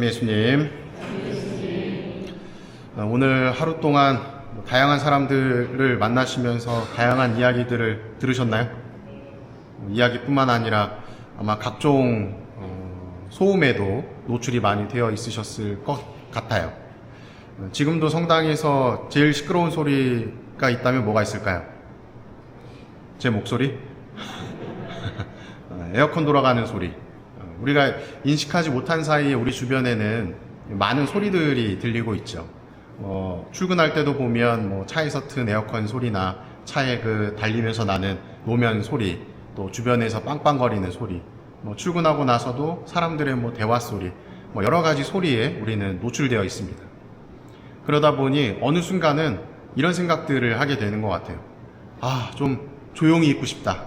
예수님, 오늘 하루 동안 다양한 사람들을 만나시면서 다양한 이야기들을 들으셨나요? 이야기뿐만 아니라 아마 각종 소음에도 노출이 많이 되어 있으셨을 것 같아요. 지금도 성당에서 제일 시끄러운 소리가 있다면 뭐가 있을까요? 제 목소리? 에어컨 돌아가는 소리. 우리가 인식하지 못한 사이에 우리 주변에는 많은 소리들이 들리고 있죠. 출근할 때도 보면 차에서 튼 에어컨 소리나 차에 달리면서 나는 노면 소리, 또 주변에서 빵빵거리는 소리, 출근하고 나서도 사람들의 대화 소리, 여러 가지 소리에 우리는 노출되어 있습니다. 그러다 보니 어느 순간은 이런 생각들을 하게 되는 것 같아요. 좀 조용히 있고 싶다.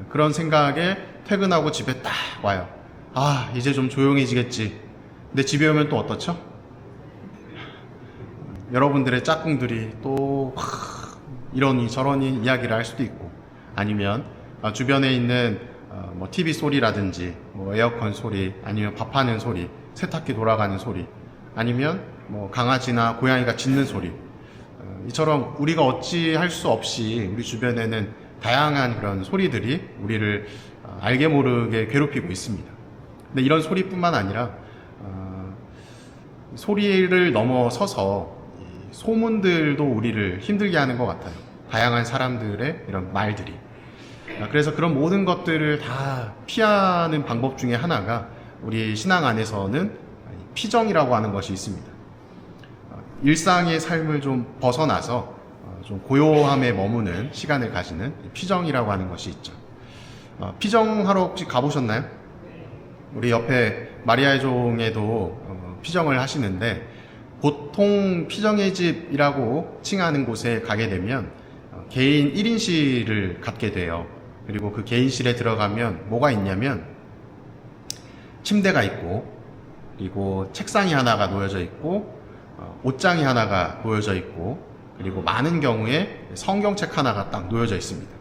그런 생각에 퇴근하고 집에 딱 와요. 이제 좀 조용해지겠지. 근데 집에 오면 또 어떻죠? 여러분들의 짝꿍들이 또 이러니 저러니 이야기를 할 수도 있고, 아니면 주변에 있는 TV 소리라든지 에어컨 소리, 아니면 밥하는 소리, 세탁기 돌아가는 소리, 아니면 강아지나 고양이가 짖는 소리, 이처럼 우리가 어찌할 수 없이 우리 주변에는 다양한 그런 소리들이 우리를 알게 모르게 괴롭히고 있습니다. 근데 이런 소리뿐만 아니라 소리를 넘어서서 소문들도 우리를 힘들게 하는 것 같아요. 다양한 사람들의 이런 말들이. 그래서 그런 모든 것들을 다 피하는 방법 중에 하나가 우리 신앙 안에서는 피정이라고 하는 것이 있습니다. 일상의 삶을 좀 벗어나서 좀 고요함에 머무는 시간을 가지는 피정이라고 하는 것이 있죠. 피정하러 혹시 가보셨나요? 우리 옆에 마리아의 종에도 피정을 하시는데, 보통 피정의 집이라고 칭하는 곳에 가게 되면 개인 1인실을 갖게 돼요. 그리고 그 개인실에 들어가면 뭐가 있냐면 침대가 있고, 그리고 책상이 하나가 놓여져 있고, 옷장이 하나가 놓여져 있고, 그리고 많은 경우에 성경책 하나가 딱 놓여져 있습니다.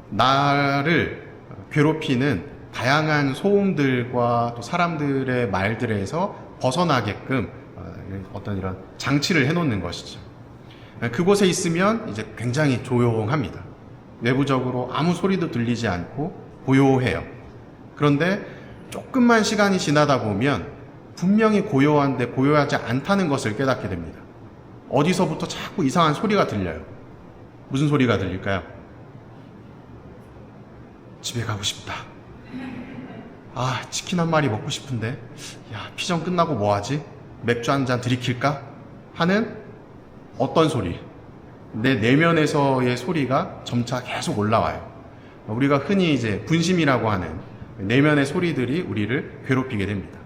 나를 괴롭히는 다양한 소음들과 또 사람들의 말들에서 벗어나게끔 어떤 이런 장치를 해놓는 것이죠. 그곳에 있으면 이제 굉장히 조용합니다. 외부적으로 아무 소리도 들리지 않고 고요해요. 그런데 조금만 시간이 지나다 보면 분명히 고요한데 고요하지 않다는 것을 깨닫게 됩니다. 어디서부터 자꾸 이상한 소리가 들려요. 무슨 소리가 들릴까요? 집에 가고 싶다. 치킨 한 마리 먹고 싶은데, 피정 끝나고 뭐 하지? 맥주 한 잔 들이킬까? 하는 어떤 소리, 내 내면에서의 소리가 점차 계속 올라와요. 우리가 흔히 이제 분심이라고 하는 내면의 소리들이 우리를 괴롭히게 됩니다.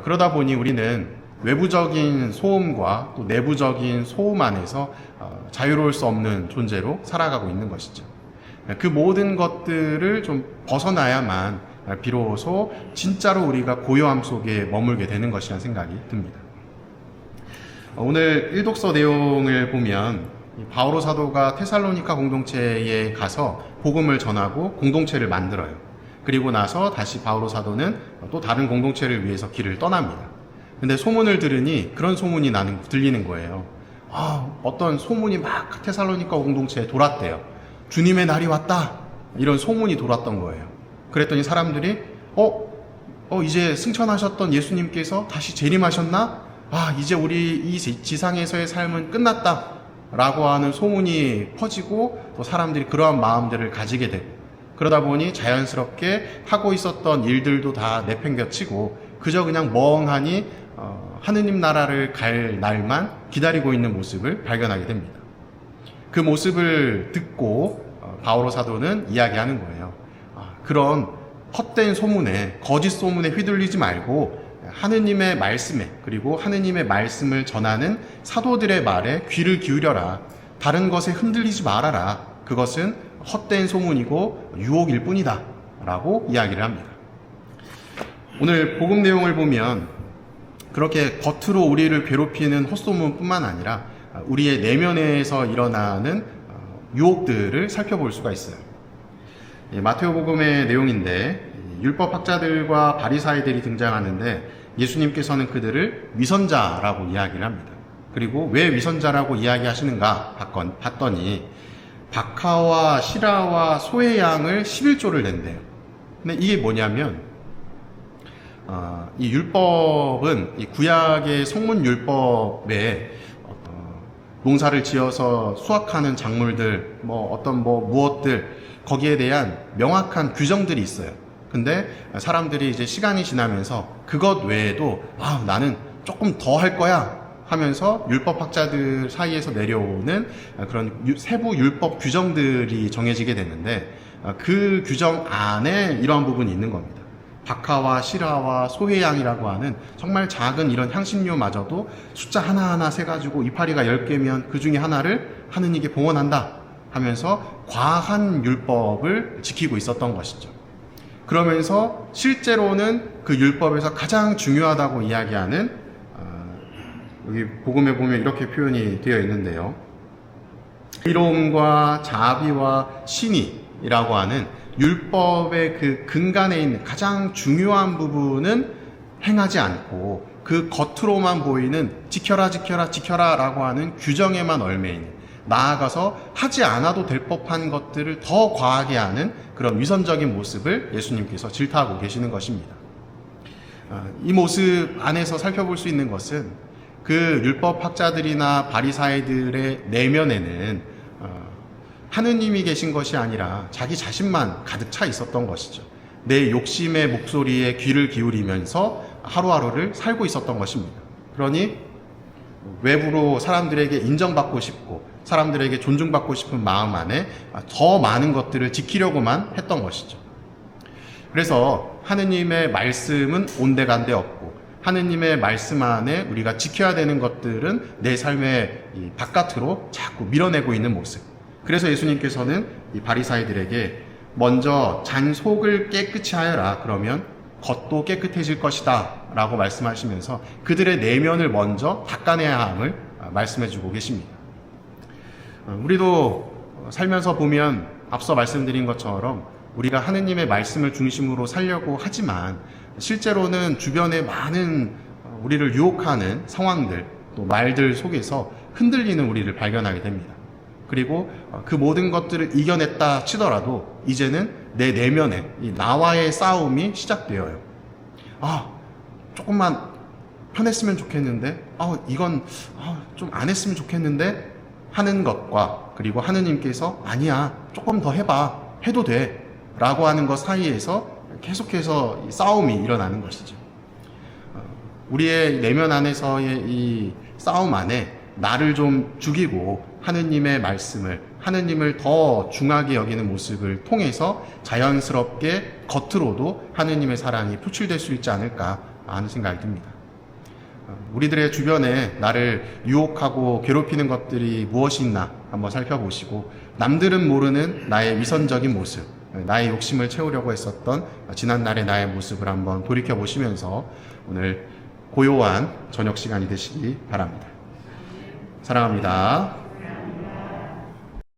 그러다 보니 우리는 외부적인 소음과 또 내부적인 소음 안에서 자유로울 수 없는 존재로 살아가고 있는 것이죠. 그 모든 것들을 좀 벗어나야만 비로소 진짜로 우리가 고요함 속에 머물게 되는 것이라는 생각이 듭니다. 오늘 일독서 내용을 보면 바오로 사도가 테살로니가 공동체에 가서 복음을 전하고 공동체를 만들어요. 그리고 나서 다시 바오로 사도는 또 다른 공동체를 위해서 길을 떠납니다. 근데 소문을 들으니 그런 소문이 들리는 거예요. 어떤 소문이 막 테살로니가 공동체에 돌았대요. 주님의 날이 왔다, 이런 소문이 돌았던 거예요. 그랬더니 사람들이 이제 승천하셨던 예수님께서 다시 재림하셨나? 이제 우리 이 지상에서의 삶은 끝났다 라고 하는 소문이 퍼지고, 또 사람들이 그러한 마음들을 가지게 되고, 그러다 보니 자연스럽게 하고 있었던 일들도 다 내팽겨치고 그저 그냥 멍하니 하느님 나라를 갈 날만 기다리고 있는 모습을 발견하게 됩니다. 그 모습을 듣고 바오로 사도는 이야기하는 거예요. 그런 헛된 소문에, 거짓 소문에 휘둘리지 말고 하느님의 말씀에, 그리고 하느님의 말씀을 전하는 사도들의 말에 귀를 기울여라. 다른 것에 흔들리지 말아라. 그것은 헛된 소문이고 유혹일 뿐이다 라고 이야기를 합니다. 오늘 복음 내용을 보면 그렇게 겉으로 우리를 괴롭히는 헛소문뿐만 아니라 우리의 내면에서 일어나는 유혹들을 살펴볼 수가 있어요. 마테오복음의 내용인데 율법학자들과 바리사이들이 등장하는데 예수님께서는 그들을 위선자라고 이야기를 합니다. 그리고 왜 위선자라고 이야기하시는가 봤더니 박하와 시라와 소의 양을 11조를 낸대요. 근데 이게 뭐냐면 이 율법은 이 구약의 성문 율법에 농사를 지어서 수확하는 작물들 무엇들 거기에 대한 명확한 규정들이 있어요. 근데 사람들이 이제 시간이 지나면서 그것 외에도 나는 조금 더 할 거야 하면서 율법학자들 사이에서 내려오는 그런 세부 율법 규정들이 정해지게 되는데 그 규정 안에 이러한 부분이 있는 겁니다. 박하와 시라와 소의 양이라고 하는 정말 작은 이런 향신료마저도 숫자 하나하나 세가지고 이파리가 10개면 그 중에 하나를 하느님께 봉헌한다 하면서 과한 율법을 지키고 있었던 것이죠. 그러면서 실제로는 그 율법에서 가장 중요하다고 이야기하는 여기 복음에 보면 이렇게 표현이 되어 있는데요. 의로움과 자비와 신의라고 하는 율법의 그 근간에 있는 가장 중요한 부분은 행하지 않고 그 겉으로만 보이는 지켜라 지켜라 지켜라 라고 하는 규정에만 얽매이는, 나아가서 하지 않아도 될 법한 것들을 더 과하게 하는 그런 위선적인 모습을 예수님께서 질타하고 계시는 것입니다. 이 모습 안에서 살펴볼 수 있는 것은 그 율법학자들이나 바리사이들의 내면에는 하느님이 계신 것이 아니라 자기 자신만 가득 차 있었던 것이죠. 내 욕심의 목소리에 귀를 기울이면서 하루하루를 살고 있었던 것입니다. 그러니 외부로 사람들에게 인정받고 싶고 사람들에게 존중받고 싶은 마음 안에 더 많은 것들을 지키려고만 했던 것이죠. 그래서 하느님의 말씀은 온데간데 없고 하느님의 말씀 안에 우리가 지켜야 되는 것들은 내 삶의 바깥으로 자꾸 밀어내고 있는 모습. 그래서 예수님께서는 이 바리사이들에게 먼저 잔 속을 깨끗이 하여라, 그러면 겉도 깨끗해질 것이다 라고 말씀하시면서 그들의 내면을 먼저 닦아내야 함을 말씀해 주고 계십니다. 우리도 살면서 보면 앞서 말씀드린 것처럼 우리가 하느님의 말씀을 중심으로 살려고 하지만 실제로는 주변에 많은 우리를 유혹하는 상황들 또 말들 속에서 흔들리는 우리를 발견하게 됩니다. 그리고 그 모든 것들을 이겨냈다 치더라도 이제는 내 내면에 이 나와의 싸움이 시작되어요. 조금만 편했으면 좋겠는데 이건 좀 안 했으면 좋겠는데 하는 것과, 그리고 하느님께서 아니야 조금 더 해봐 해도 돼 라고 하는 것 사이에서 계속해서 싸움이 일어나는 것이죠. 우리의 내면 안에서의 이 싸움 안에 나를 좀 죽이고 하느님의 말씀을, 하느님을 더 중하게 여기는 모습을 통해서 자연스럽게 겉으로도 하느님의 사랑이 표출될 수 있지 않을까 하는 생각이 듭니다. 우리들의 주변에 나를 유혹하고 괴롭히는 것들이 무엇이 있나 한번 살펴보시고, 남들은 모르는 나의 위선적인 모습, 나의 욕심을 채우려고 했었던 지난날의 나의 모습을 한번 돌이켜보시면서 오늘 고요한 저녁 시간이 되시기 바랍니다. 사랑합니다.